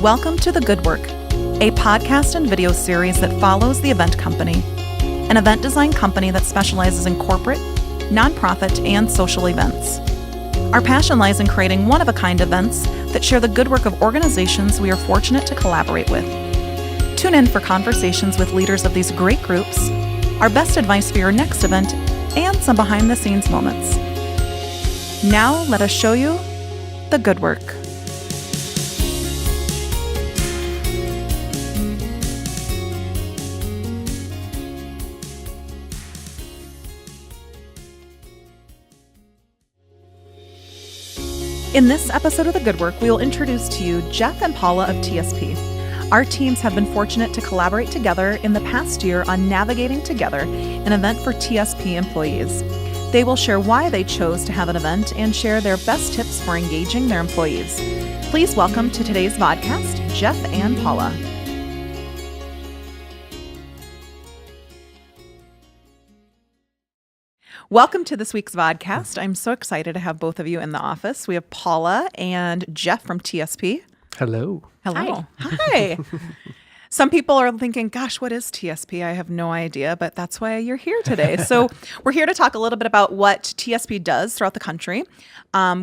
Welcome to The Good Work, a podcast and video series that follows The Event Company, an event design company that specializes in corporate, nonprofit, and social events. Our passion lies in creating one-of-a-kind events that share the good work of organizations we are fortunate to collaborate with. Tune in for conversations with leaders of these great groups, our best advice for your next event, and some behind-the-scenes moments. Now, let us show you the good work. In this episode of The Good Work, we will introduce to you Jeff and Paula of TSP. Our teams have been fortunate to collaborate together in the past year on navigating together an event for TSP employees. They will share why they chose to have an event and share their best tips for engaging their employees. Please welcome to today's vodcast, Jeff and Paula. Welcome to this week's vodcast. I'm so excited to have both of you in the office. We have Paula and Jeff from TSP. Hello. Hello. Hi. Some people are thinking, gosh, what is TSP? I have no idea, but that's why you're here today. So we're here to talk a little bit about what TSP does throughout the country.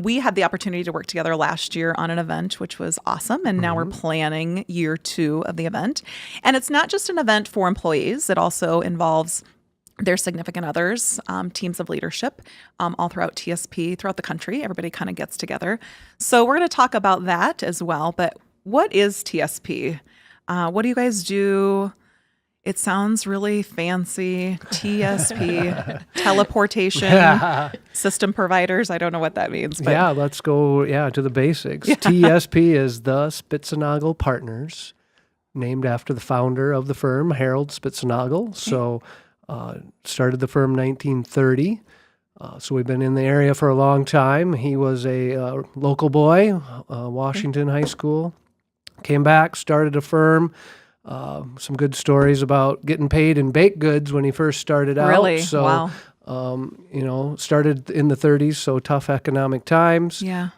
We had the opportunity to work together last year on an event, which was awesome. And now we're planning year 2 of the event. And it's not just an event for employees. It also involves their significant others, teams of leadership, all throughout TSP, throughout the country. Everybody kind of gets together. So we're going to talk about that as well. But what is TSP? What do you guys do? It sounds really fancy. TSP, teleportation system providers. I don't know what that means. But yeah, let's go to the basics. Yeah. TSP is the Spitzenagel Partners, named after the founder of the firm, Harold Spitzenagel. So started the firm 1930. So we've been in the area for a long time. He was a local boy, Washington High School. Came back, started a firm. Some good stories about getting paid in baked goods when he first started out. Really? So, wow. Started in the 30s, so tough economic times. Yeah.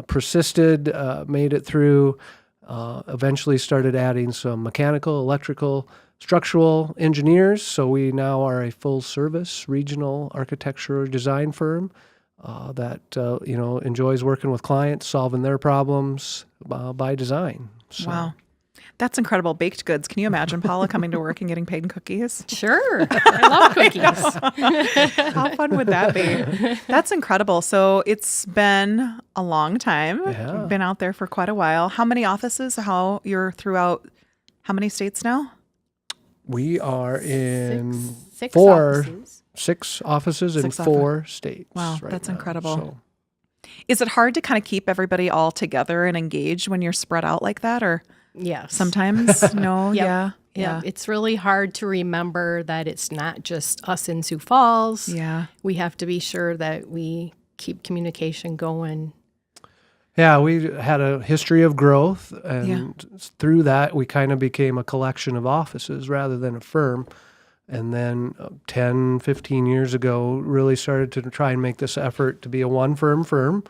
Persisted, made it through, eventually started adding some mechanical, electrical, structural engineers. So we now are a full-service regional architecture design firm that enjoys working with clients, solving their problems by design. So. Wow. That's incredible. Baked goods. Can you imagine Paula coming to work and getting paid in cookies? Sure. I love cookies. How fun would that be? That's incredible. So it's been a long time. Yeah. You've been out there for quite a while. How many offices? You're throughout how many states now? We are in six six offices in 4 states. Wow, right that's now. incredible. So. Is it hard to kind of keep everybody all together and engaged when you're spread out like that? Or yes. Sometimes? No? Yep. Yeah. It's really hard to remember that it's not just us in Sioux Falls. Yeah. We have to be sure that we keep communication going. Yeah, we had a history of growth, and through that, we kind of became a collection of offices rather than a firm. And then 10, 15 years ago, really started to try and make this effort to be a one-firm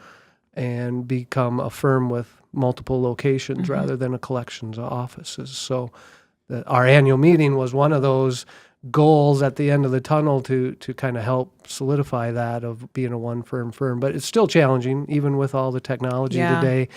and become a firm with multiple locations rather than a collection of offices. So our annual meeting was one of those goals at the end of the tunnel to kind of help solidify that of being a one-firm firm. But it's still challenging, even with all the technology today,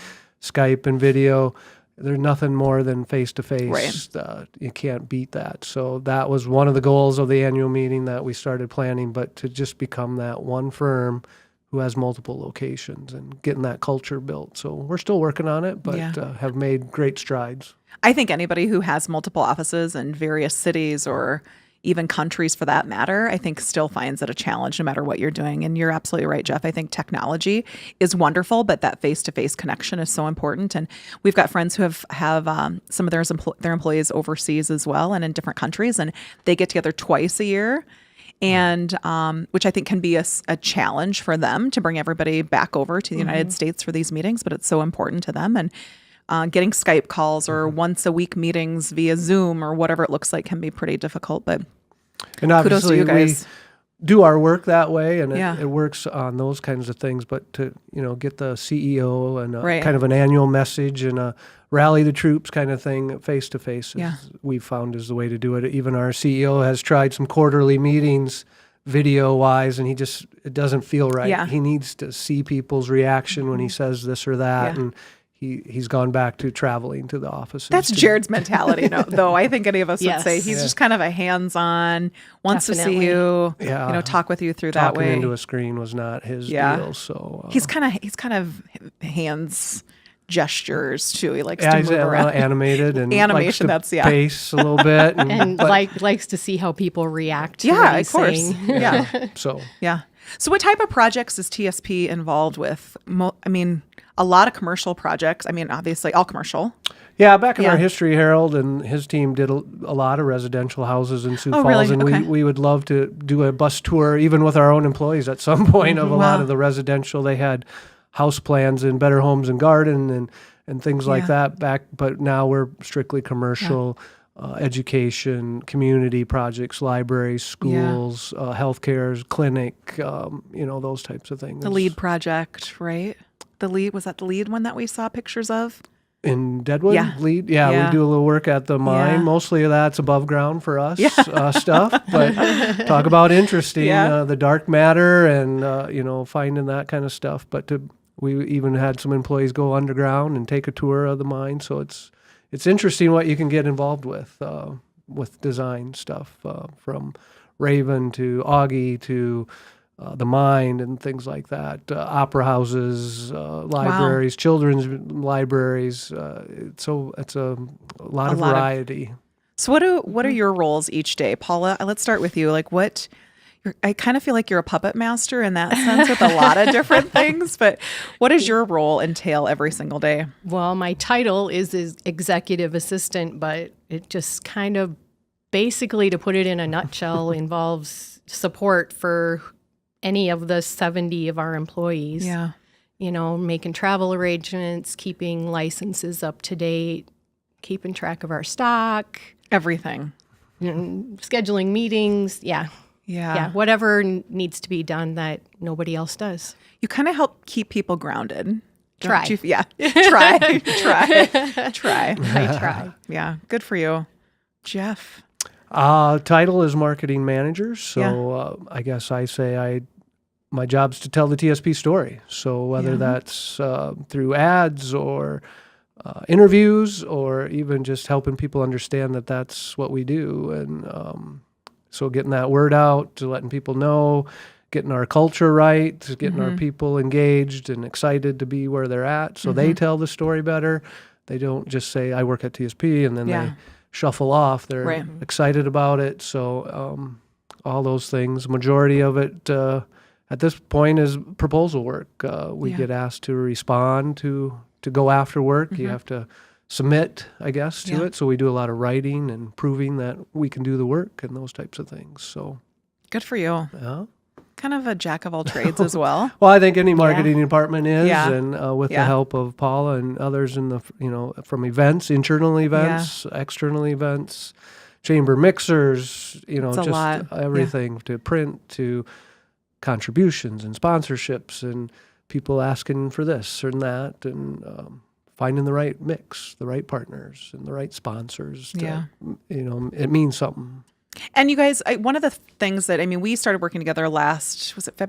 Skype and video. There's nothing more than face-to-face. Right. You can't beat that. So that was one of the goals of the annual meeting that we started planning, but to just become that one firm who has multiple locations and getting that culture built. So we're still working on it, but have made great strides. I think anybody who has multiple offices in various cities or even countries for that matter, I think still finds it a challenge no matter what you're doing. And you're absolutely right, Jeff. I think technology is wonderful, but that face-to-face connection is so important. And we've got friends who have some of their employees overseas as well and in different countries, and they get together twice a year. And which I think can be a challenge for them to bring everybody back over to the United States for these meetings, but it's so important to them. And getting Skype calls or once a week meetings via Zoom or whatever it looks like can be pretty difficult. But and kudos to you guys. do our work that way, and Yeah. it works on those kinds of things. But to get the CEO and Right. kind of an annual message and a rally the troops kind of thing face to face, Yeah. we've found is the way to do it. Even our CEO has tried some quarterly meetings video wise, and it doesn't feel right. Yeah. He needs to see people's reaction when he says this or that, Yeah. and he's gone back to traveling to the offices. That's Jared's mentality, though. I think any of us would Yes. say he's just kind of a hands-on, wants to Definitely. see you, Yeah. talk with you through that Talking way. into a screen was not his Yeah. deal. So He's kind of hands gestures too. He likes yeah, to he's move around. animated and Animation, likes to that's- yeah. pace a little bit, And but- likes to see how people react to Yeah, what of he's course. saying. Yeah. so Yeah. So what type of projects is TSP involved with? A lot of commercial projects. Obviously all commercial. yeah. Back in Yeah. our history, Harold and his team did a lot of residential houses in Sioux Oh, Falls, really? and Okay. we would love to do a bus tour, even with our own employees, at some point of a lot Wow. of the residential. They had house plans in Better Homes and Garden and things like Yeah. that back, but now we're strictly commercial. Education, community projects, libraries, schools, healthcare, clinic, those types of things. The LEAD project, right? Was that the LEAD one that we saw pictures of? In Deadwood, Yeah. Lead, Yeah. we do a little work at the mine. Yeah. Mostly of that's above ground for us stuff. But talk about interesting, Yeah. the dark matter and finding that kind of stuff. But we even had some employees go underground and take a tour of the mine. So it's interesting what you can get involved with design stuff, from Raven to Augie to the mine and things like that. Opera houses, libraries, children's libraries. So it's a lot of variety. So what are your roles each day, Paula? Let's start with you. I kind of feel like you're a puppet master in that sense with a lot of different things, but what does your role entail every single day? Well, my title is executive assistant, but it just kind of basically, to put it in a nutshell, involves support for any of the 70 of our employees. Yeah. Making travel arrangements, keeping licenses up to date, keeping track of our stock, Everything. scheduling meetings. Yeah, whatever needs to be done that nobody else does. You kind of help keep people grounded. don't Try. you? Yeah. Try. Try. I try. Yeah. Good for you. Jeff. Title is marketing manager. So I guess I say my job's to tell the TSP story. So whether that's through ads or interviews or even just helping people understand that that's what we do. And so getting that word out, to letting people know, getting our culture right, getting our people engaged and excited to be where they're at. So they tell the story better. They don't just say, I work at TSP, and then they shuffle off. They're excited about it. So all those things, majority of it at this point is proposal work. We get asked to respond to go after work. You have to submit, I guess, to it. So we do a lot of writing and proving that we can do the work and those types of things. So Good for you. yeah. Kind of a jack of all trades as well. Well, I think any marketing department is, Yeah. and with the help of Paula and others in the, from events, internal events, external events, chamber mixers, It's a just lot. everything to print to contributions and sponsorships and people asking for this or that, and finding the right mix, the right partners and the right sponsors. It means something. And you guys, one of the things that, we started working together last, was it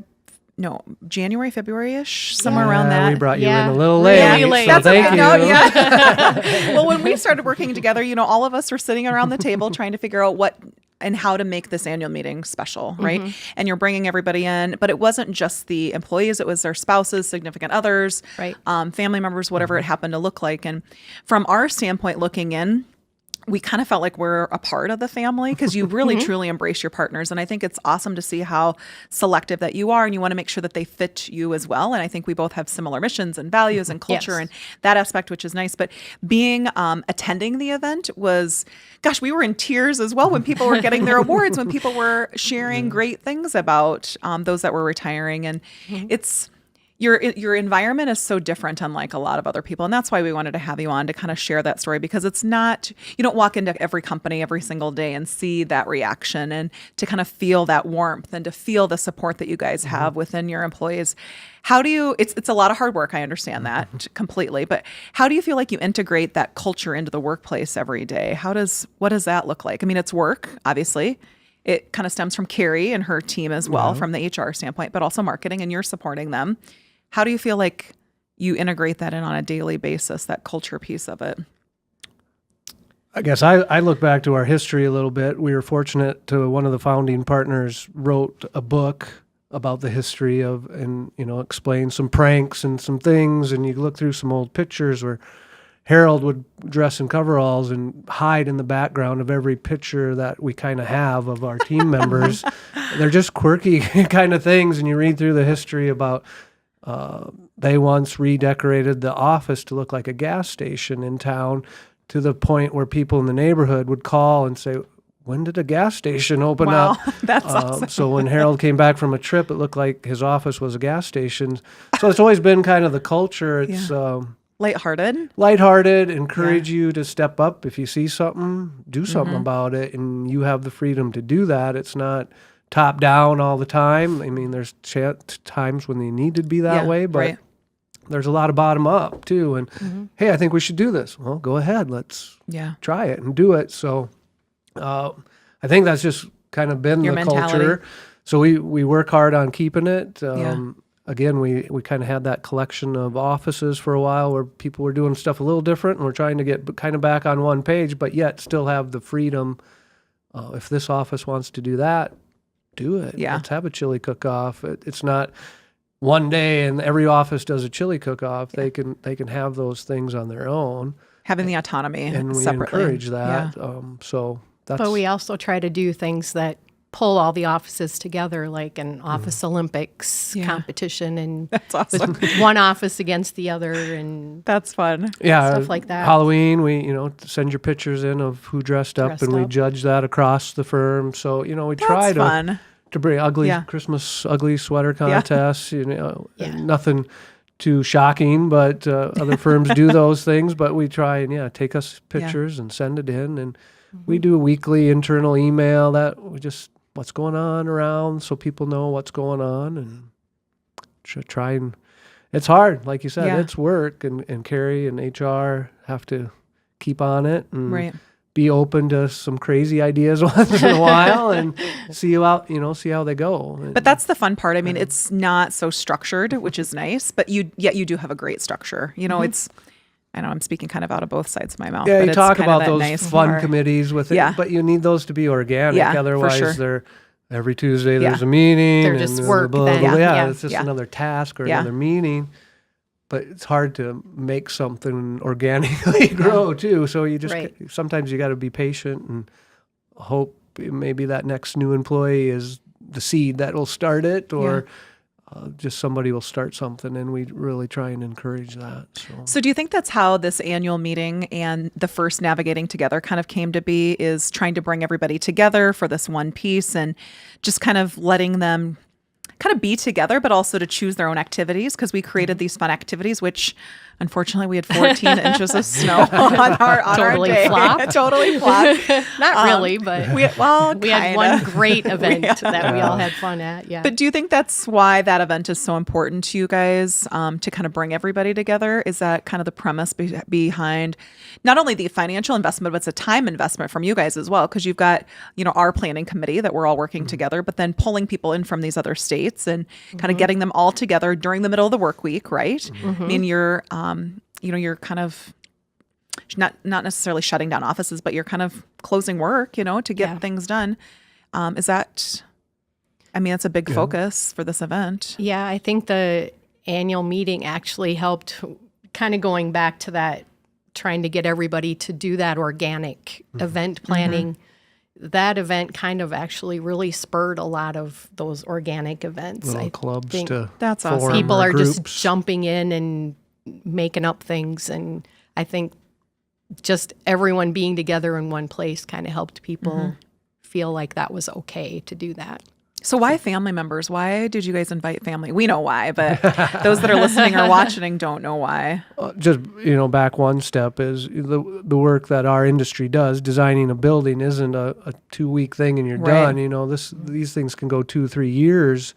January, February-ish, somewhere around that. We brought you in Yeah. a little late. Really late. So That's thank okay. you. No, yeah. Well, when we started working together, all of us were sitting around the table trying to figure out what and how to make this annual meeting special, right? And you're bringing everybody in, but it wasn't just the employees, it was their spouses, significant others, Right. Family members, whatever it happened to look like. And from our standpoint looking in, we kind of felt like we're a part of the family because you really truly embrace your partners. And I think it's awesome to see how selective that you are, and you want to make sure that they fit you as well. And I think we both have similar missions and values and culture and that aspect, which is nice. But being attending the event was, gosh, we were in tears as well when people were getting their awards, when people were sharing great things about those that were retiring. And it's, your environment is so different, unlike a lot of other people. And that's why we wanted to have you on to kind of share that story, because it's not, you don't walk into every company every single day and see that reaction, and to kind of feel that warmth and to feel the support that you guys have within your employees. How do you, it's a lot of hard work. I understand that completely, but how do you feel like you integrate that culture into the workplace every day? What does that look like? I mean, it's work, obviously. It kind of stems from Carrie and her team as well, from the HR standpoint, but also marketing, and you're supporting them. How do you feel like you integrate that in on a daily basis, that culture piece of it? I guess I look back to our history a little bit. We were fortunate to one of the founding partners wrote a book about the history of, and, explain some pranks and some things. And you look through some old pictures where Harold would dress in coveralls and hide in the background of every picture that we kind of have of our team members. They're just quirky kind of things. And you read through the history about, they once redecorated the office to look like a gas station in town, to the point where people in the neighborhood would call and say, when did a gas station open up? That's awesome. So when Harold came back from a trip, it looked like his office was a gas station. So it's always been kind of the culture. It's lighthearted, encourage you to step up. If you see something, do something about it, and you have the freedom to do that. It's not top down all the time. I mean, there's times when they need to be that way, but there's a lot of bottom up too. And hey, I think we should do this. Well, go ahead. Let's try it and do it. So I think that's just kind of been your the mentality. culture. So we work hard on keeping it. Again, we kind of had that collection of offices for a while where people were doing stuff a little different, and we're trying to get kind of back on one page, but yet still have the freedom. If this office wants to do that, do it. Let's have a chili cook-off. It's not one day and every office does a chili cook-off. They can have those things on their own. Having the autonomy and we separately. Encourage that. So that's. But we also try to do things that pull all the offices together, like an office Olympics competition, and that's awesome. with one office against the other, and that's fun. Stuff like that. Halloween, we send your pictures in of who dressed up, and we judge that across the firm. So we try to bring Christmas ugly sweater contests. Nothing too shocking, but other firms do those things. But we try and take us pictures and send it in, and we do a weekly internal email that we just what's going on around, so people know what's going on, and try and. It's hard, like you said. It's work, and Carrie and HR have to keep on it and be open to some crazy ideas once in a while, and see how they go. But that's the fun part. I mean, it's not so structured, which is nice, but you do have a great structure. It's, I know I'm speaking kind of out of both sides of my mouth. Yeah, but you it's talk kind about of that those nice fun part. committees with it, but you need those to be organic. Otherwise, for sure. they're every Tuesday there's a meeting. They're just work then. It's just another task or another meeting. But it's hard to make something organically grow too. So you just sometimes you got to be patient and hope maybe that next new employee is the seed that will start it, or just somebody will start something, and we really try and encourage that. So do you think that's how this annual meeting and the first Navigating Together kind of came to be, is trying to bring everybody together for this one piece and just kind of letting them kind of be together, but also to choose their own activities? Because we created these fun activities, which unfortunately we had 14 inches of snow on our day. Totally flopped. Not really, but we had one great event that we all had fun at. Yeah. But do you think that's why that event is so important to you guys, to kind of bring everybody together? Is that kind of the premise behind not only the financial investment, but it's a time investment from you guys as well? Because you've got, our planning committee that we're all working together, but then pulling people in from these other states and kind of getting them all together during the middle of the work week, right? I mean, you're kind of not necessarily shutting down offices, but you're kind of closing work, to get things done. Is that, that's a big focus for this event. Yeah, I think the annual meeting actually helped, kind of going back to that, trying to get everybody to do that organic event planning. That event kind of actually really spurred a lot of those organic events. Little clubs to that's form, awesome. People are groups. just jumping in and making up things, and I think just everyone being together in one place kind of helped people feel like that was okay to do that. So why family members? Why did you guys invite family? We know why, but those that are listening or watching don't know why. Just, back one step is the work that our industry does. Designing a building isn't a 2-week thing and you're Right. done. These things can go 2-3 years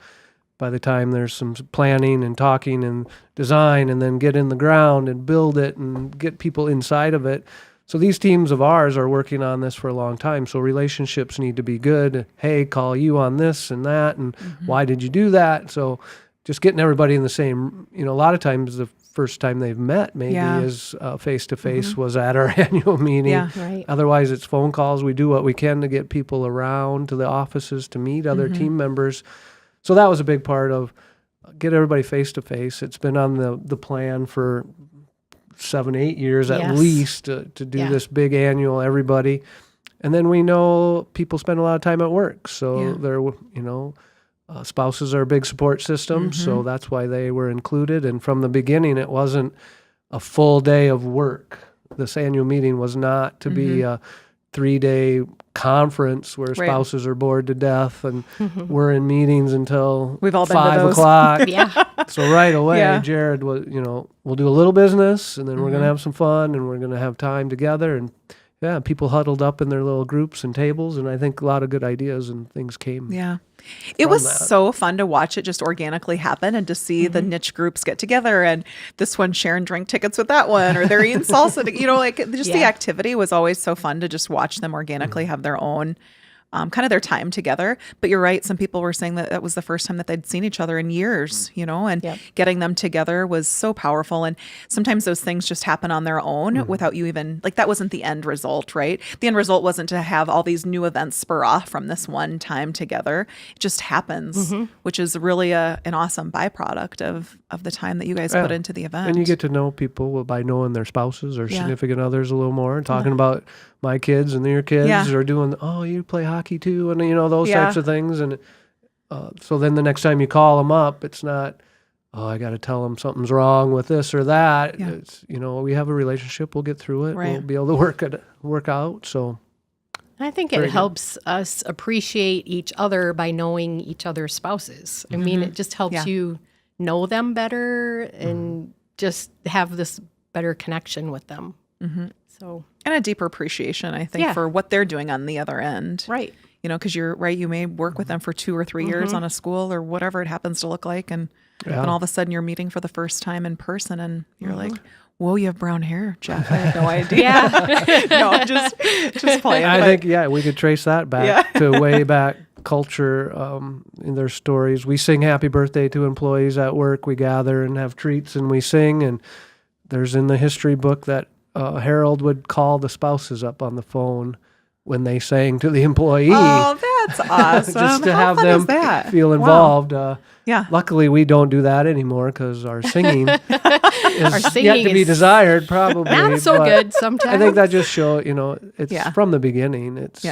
by the time there's some planning and talking and design, and then get in the ground and build it and get people inside of it. So these teams of ours are working on this for a long time. So relationships need to be good. Hey, call you on this and that, and why did you do that? So just getting everybody in the same, a lot of times the first time they've met maybe is face-to-face was at our annual meeting. Yeah. Right. Otherwise, it's phone calls. We do what we can to get people around to the offices to meet other team members. So that was a big part of get everybody face-to-face. It's been on the plan for 7-8 years at Yes. least to do this big annual everybody. And then we know people spend a lot of time at work. So they're, spouses are a big support system. So that's why they were included. And from the beginning, it wasn't a full day of work. This annual meeting was not to be a 3-day conference where spouses are bored to death and we're in meetings until We've all been to 5 those. o'clock. Yeah. So right away, Yeah. Jared was, we'll do a little business and then we're going to have some fun and we're going to have time together. And people huddled up in their little groups and tables. And I think a lot of good ideas and things came. Yeah. It was that. so fun to watch it just organically happen and to see the niche groups get together and this one sharing drink tickets with that one or they're eating salsa. The activity was always so fun to just watch them organically have their own kind of their time together. But you're right. Some people were saying that was the first time that they'd seen each other in years, and getting them together was so powerful. And sometimes those things just happen on their own without you even, that wasn't the end result, right? The end result wasn't to have all these new events spur off from this one time together. It just happens, which is really an awesome byproduct of the time that you guys put into the event. And you get to know people by knowing their spouses or significant others a little more, and talking about my kids and their kids, or doing, you play hockey too, and those types of things. And so then the next time you call them up, it's not, I got to tell them something's wrong with this or that. Yeah. It's we have a relationship, we'll get through it, Right. we'll be able to work out. So I think it helps us appreciate each other by knowing each other's spouses. I mean, it just helps you know them better and just have this better connection with them. So, and a deeper appreciation, I think, for what they're doing on the other end. right. Because you're right, you may work with them for 2 or 3 years on a school or whatever it happens to look like. And then all of a sudden you're meeting for the first time in person and you're like, whoa, you have brown hair, Jeff. I had no idea. Yeah. No, I'm just playing. I but- think, we could trace that back to way back culture in their stories. We sing happy birthday to employees at work. We gather and have treats and we sing. And there's in the history book that Harold would call the spouses up on the phone when they sang to the employee. Oh, that's awesome. Just to How have fun them is that? feel Wow. involved. Yeah. Luckily, we don't do that anymore because our singing is yet singing to be is desired, probably. Not so but good sometimes. I think that just shows, it's from the beginning. It's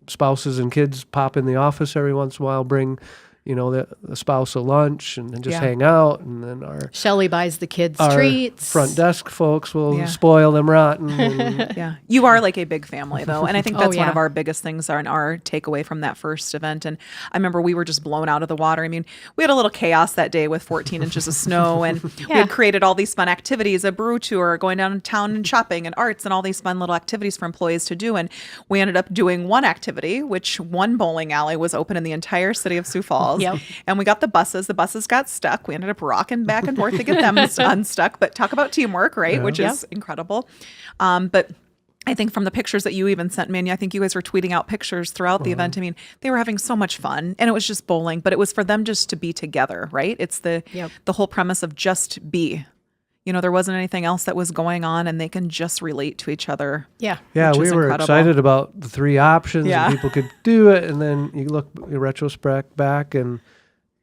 spouses and kids pop in the office every once in a while, bring the spouse a lunch and then just hang out. And then our Shelley buys the kids our treats. front desk folks will spoil them rotten. And Yeah. You are like a big family, though. And I think that's one yeah. of our biggest things and our takeaway from that first event. And I remember we were just blown out of the water. I mean, we had a little chaos that day with 14 inches of snow. And we had created all these fun activities, a brew tour, going downtown and shopping and arts and all these fun little activities for employees to do. And we ended up doing one activity, which one bowling alley was open in the entire city of Sioux Falls. Yep. And we got the buses. The buses got stuck. We ended up rocking back and forth to get them unstuck. But talk about teamwork, right? Which is incredible. But I think from the pictures that you even sent me, and I think you guys were tweeting out pictures throughout the event. I mean, they were having so much fun, and it was just bowling, but it was for them just to be together, right? It's the whole premise of just be. There wasn't anything else that was going on, and they can just relate to each other. Yeah. yeah, Which we is were incredible. excited about the 3 options Yeah. and people could do it. And then you look in retrospect back and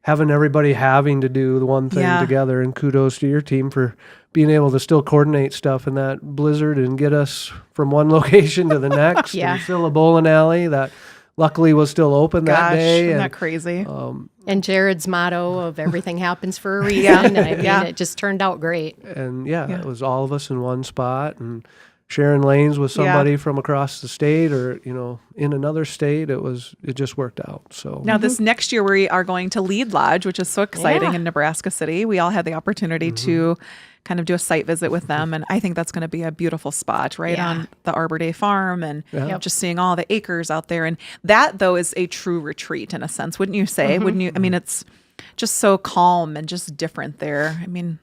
having everybody having to do the one thing together. And kudos to your team for being able to still coordinate stuff in that blizzard and get us from one location to the next. And fill a bowling alley that luckily was still open that day. Isn't And that crazy? And Jared's motto of everything happens for a reason. I mean, it just turned out great. And it was all of us in one spot. And sharing lanes with somebody from across the state or, in another state. It just worked out. So Now, this next year, we are going to Lead Lodge, which is so exciting Yeah. in Nebraska City. We all had the opportunity to kind of do a site visit with them. And I think that's going to be a beautiful spot right Yeah. on the Arbor Day Farm and Yeah. just seeing all the acres out there. And that, though, is a true retreat in a sense, wouldn't you say? Wouldn't you? I mean, it's just so calm and just different there. I mean,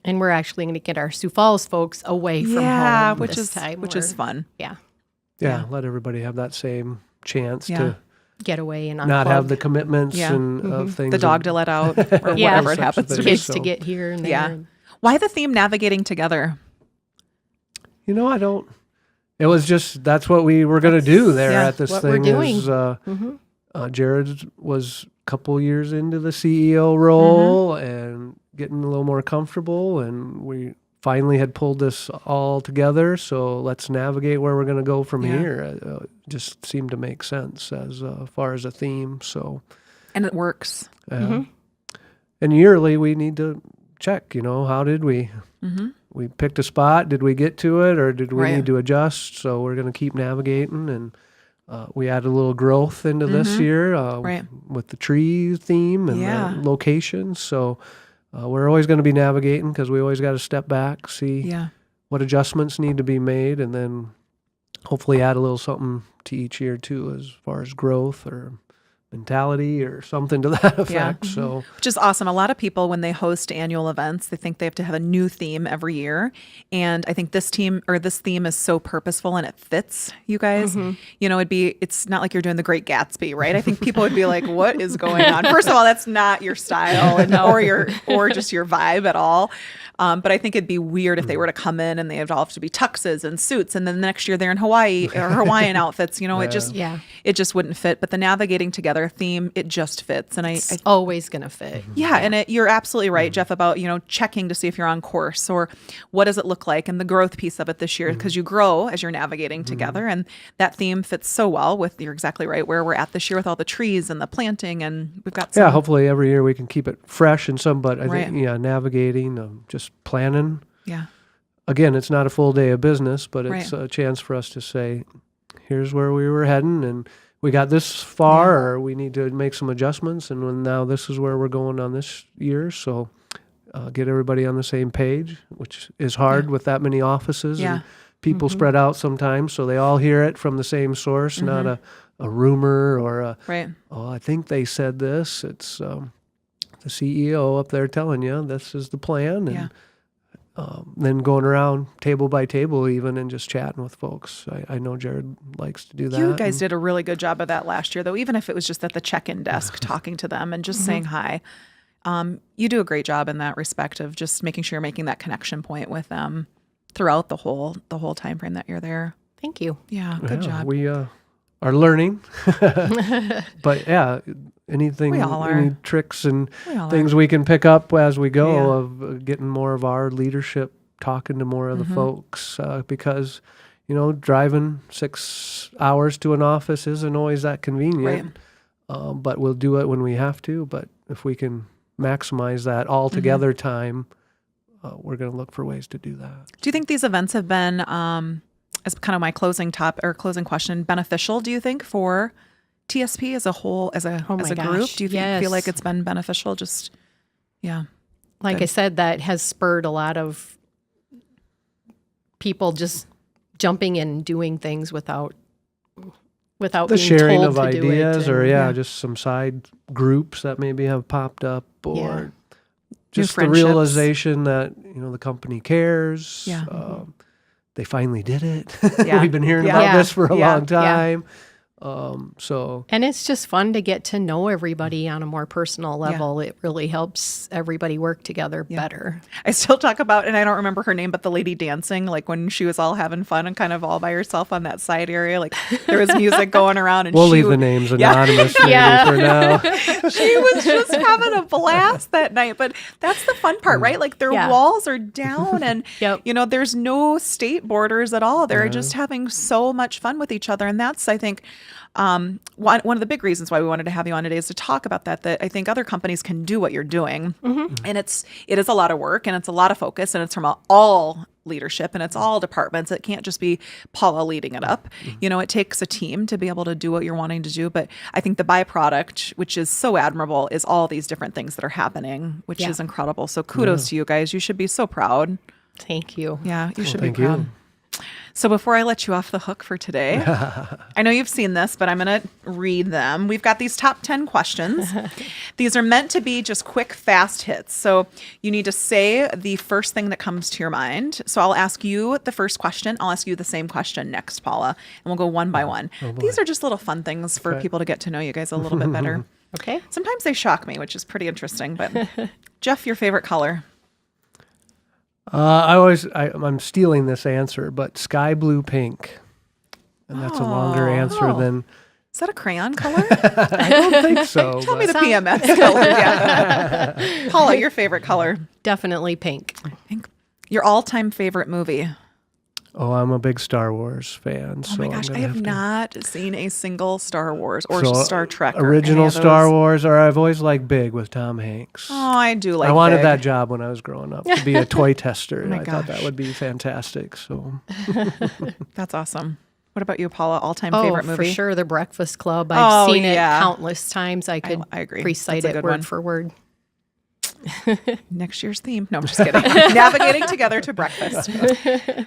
And we're actually going to get our Sioux Falls folks away from home which this is time. which is We're- fun. Yeah. yeah, let everybody have that same chance to Get away and not unplug. have the commitments Yeah. and of things. The dog to let out or Yeah. whatever it Such happens to things. be. Kids So- to get here and there. Yeah. and- Why the theme navigating together? I don't. It was just that's what we were going to do there yeah, at this what we're thing. doing. Jared was a couple years into the CEO role and getting a little more comfortable, and we finally had pulled this all together. So let's navigate where we're going to go from Yeah. here. It just seemed to make sense as far as a theme. So, And it works. and yearly we need to check. How did we? We picked a spot. Did we get to it, or did we Right. need to adjust? So we're going to keep navigating, and we added a little growth into this year Right. with the tree theme and Yeah. the locations. So we're always going to be navigating because we always got to step back, see Yeah. what adjustments need to be made, and then hopefully add a little something to each year too, as far as growth or mentality or something to that effect. So Which is awesome. A lot of people, when they host annual events, they think they have to have a new theme every year. And I think this theme is so purposeful and it fits you guys. It's not like you're doing the Great Gatsby, right? I think people would be like, what is going on? First of all, that's not your style or just your vibe at all. But I think it'd be weird if they were to come in and they would all have to be tuxes and suits. And then the next year they're in Hawaii or Hawaiian outfits, it just wouldn't fit. But the navigating together theme, it just fits. And It's always going to fit. yeah, and you're absolutely right, Jeff, about checking to see if you're on course or what does it look like, and the growth piece of it this year, because you grow as you're navigating together, and that theme fits so well with, you're exactly right, where we're at this year with all the trees and the planting, and we've got some, hopefully every year we can keep it fresh and some, but I Right. think navigating, just planning. yeah, Again, it's not a full day of business, but it's Right. a chance for us to say, here's where we were heading, and we got this far, or we need to make some adjustments, and now this is where we're going on this year. So get everybody on the same page, which is hard with that many offices Yeah. and people spread out sometimes, so they all hear it from the same source, not a rumor or right, I think they said this. It's the CEO up there telling you this is the plan, and Yeah. then going around table by table even and just chatting with folks. I know Jared likes to do that. You guys did a really good job of that last year, though, even if it was just at the check-in desk talking to them and just saying hi. You do a great job in that respect of just making sure you're making that connection point with them throughout the whole time frame that you're there. Thank you. Yeah, good job. We are learning, but anything, We all are. any tricks and We all things we can pick up as we go Yeah. of getting more of our leadership, talking to more of the folks, because driving 6 hours to an office isn't always that convenient. But we'll do it when we have to. But if we can maximize that all together time, we're going to look for ways to do that. Do you think these events have been, as kind of my closing question, beneficial, do you think, for TSP as a whole, as a Oh my group? gosh, Do you yes. feel like it's been beneficial? Just, yeah. Like Good. I said, that has spurred a lot of people just jumping in and doing things without The being sharing told of to do it. ideas, or and- just some side groups that maybe have popped up, or Yeah. just the friendships. realization that the company cares. Yeah. They finally did it. Yeah. We've been hearing Yeah. about Yeah. this for a Yeah. long time. So And it's just fun to get to know everybody on a more personal level. It really helps everybody work together better. I still talk about, and I don't remember her name, but the lady dancing, like when she was all having fun and kind of all by herself on that side area, like there was music going around, and we'll leave the names anonymous maybe Yeah. for now. she was just having a blast that night. But that's the fun part, right? Like their Yeah. walls are down, and Yep. there's no state borders at all. They're just having so much fun with each other, and that's, I think, one of the big reasons why we wanted to have you on today is to talk about that I think other companies can do what you're doing, and it is a lot of work, and it's a lot of focus, and it's from all leadership, and it's all departments. It can't just be Paula leading it up. It takes a team to be able to do what you're wanting to do. But I think the byproduct, which is so admirable, is all these different things that are happening, which is incredible. So kudos to you guys. You should be so proud. Thank you. Yeah, you should be thank proud. you. So before I let you off the hook for today, I know you've seen this, but I'm going to read them. We've got these top 10 questions. These are meant to be just quick, fast hits. So you need to say the first thing that comes to your mind. So I'll ask you the first question. I'll ask you the same question next, Paula, and we'll go one by one. These are just little fun things for people to get to know you guys a little bit better. Okay. Sometimes they shock me, which is pretty interesting. But Jeff, your favorite color? I'm stealing this answer, but sky blue pink. And that's a longer answer than... Is that a crayon color? I don't think so. Tell me the PMS color. Yeah. Paula, your favorite color? Definitely pink. Pink. Your all-time favorite movie? Oh, I'm a big Star Wars fan. Oh my gosh, I have not seen a single Star Wars or So, Star Trek. Or original any of Star those. Wars, or I've always liked Big with Tom Hanks. Oh, I do like I wanted Big. that job when I was growing up, to be a toy tester. my I thought that gosh. would be fantastic. So That's awesome. What about you, Paula? All-time Oh, favorite movie? for sure, The Breakfast Club. I've seen it yeah. countless times. I could I agree. recite That's a it good one. word for word. Next year's theme. No, I'm just kidding. Navigating together to breakfast.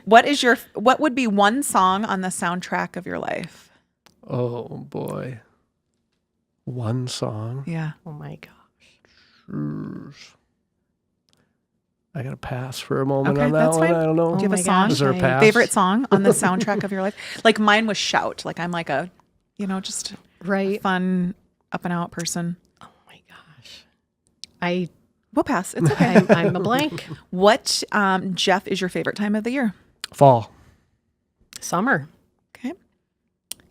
What would be one song on the soundtrack of your life? oh boy, one song. Yeah. Oh my gosh. I got to pass for a moment Okay, on that that's one. fine. I don't know. Do you have Oh a my song? gosh, Is there a I- pass? Favorite song on the soundtrack of your life? Like mine was Shout. Like I'm like a, just Right. fun up and out person. Oh my gosh. We'll pass. It's okay. I'm a blank. What, Jeff, is your favorite time of the year? Fall. Summer. Okay.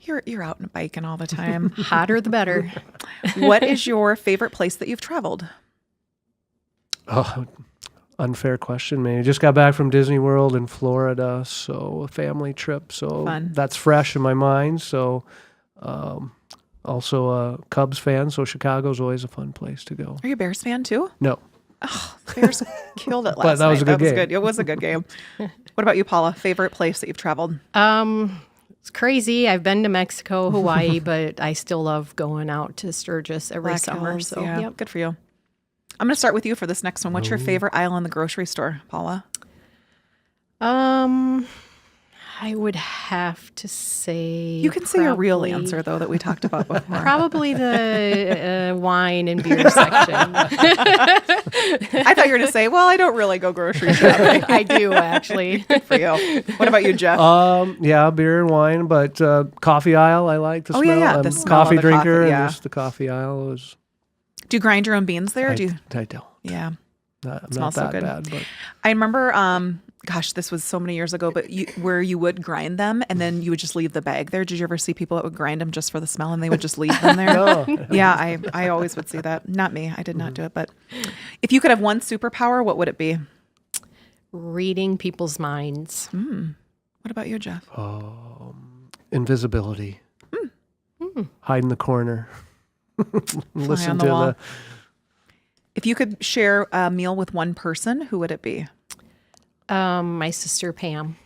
You're out and biking all the time. Hotter the better. What is your favorite place that you've traveled? Oh, unfair question, man. Just got back from Disney World in Florida, so a family trip. So Fun. that's fresh in my mind. So also a Cubs fan, so Chicago's always a fun place to go. Are you a Bears fan too? No. Bears killed it last But that was night. a good game. Good. It was a good game. What about you, Paula? Favorite place that you've traveled? It's crazy. I've been to Mexico, Hawaii, but I still love going out to Sturgis every Black summer. Hills, So, yeah. yep. Good for you. I'm going to start with you for this next one. What's your favorite aisle in the grocery store, Paula? I would have to say You can say a real probably- answer, though, that we talked about before. Probably the wine and beer section. I thought you were going to say, well, I don't really go grocery shopping. I do actually. Good for you. What about you, Jeff? Yeah, beer and wine, but coffee aisle I like the Oh, smell. yeah, yeah, I'm the a smell of coffee the drinker, coffee, yeah. and just the coffee aisle is. Do you grind your own beans there? Or do you? I don't. Yeah. I'm Smells not so that good. bad, but I remember, gosh, this was so many years ago, but where you would grind them and then you would just leave the bag there. Did you ever see people that would grind them just for the smell and they would just leave them there? no. Yeah, I always would see that. Not me. I did not do it. But if you could have one superpower, what would it be? Reading people's minds. What about you, Jeff? Invisibility. Hide in the corner. Listen on the to wall. the. If you could share a meal with one person, who would it be? My sister Pam.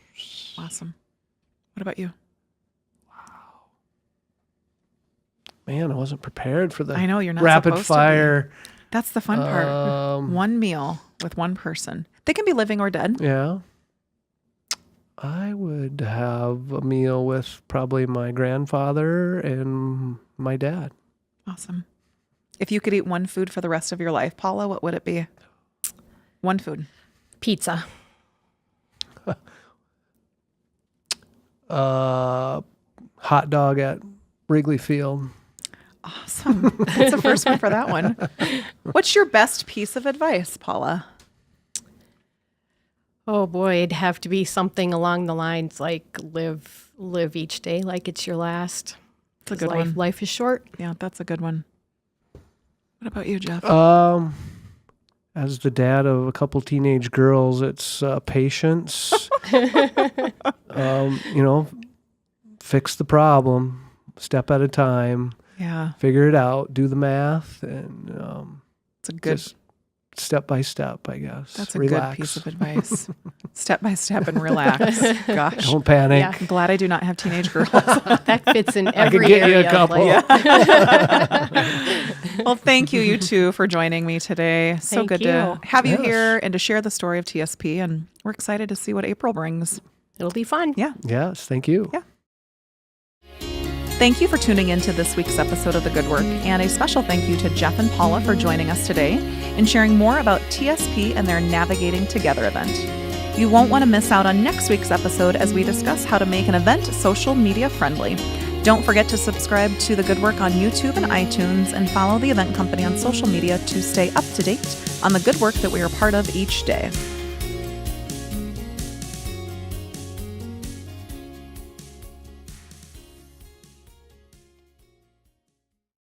Awesome. What about you? Man, I wasn't prepared for the. I know, you're not rapid supposed to be. fire. That's the fun part. One meal with one person. They can be living or dead. Yeah. I would have a meal with probably my grandfather and my dad. Awesome. If you could eat one food for the rest of your life, Paula, what would it be? One food. Pizza. Hot dog at Wrigley Field. Awesome. That's the first one for that one. What's your best piece of advice, Paula? Oh boy, it'd have to be something along the lines like live each day like it's your last. That's a good life, one. Life is short. Yeah, that's a good one. What about you, Jeff? As the dad of a couple teenage girls, it's patience. Fix the problem, step at a time, Yeah, figure it out, do the math, and it's a good. just step by step, I guess. That's a Relax. good piece of advice. Step by step and relax. Gosh. Don't panic. Yeah. I'm glad I do not have teenage girls. That fits in I could every get you area a of couple. life. Well, thank you two for joining me today. So Thank good you. to have you Yes. here and to share the story of TSP. And we're excited to see what April brings. It'll be fun. Yeah. Yes, thank you. Yeah. Thank you for tuning in to this week's episode of The Good Work, and a special thank you to Jeff and Paula for joining us today and sharing more about TSP and their Navigating Together event. You won't want to miss out on next week's episode as we discuss how to make an event social media friendly. Don't forget to subscribe to The Good Work on YouTube and iTunes and follow the event company on social media to stay up to date on the good work that we are part of each day.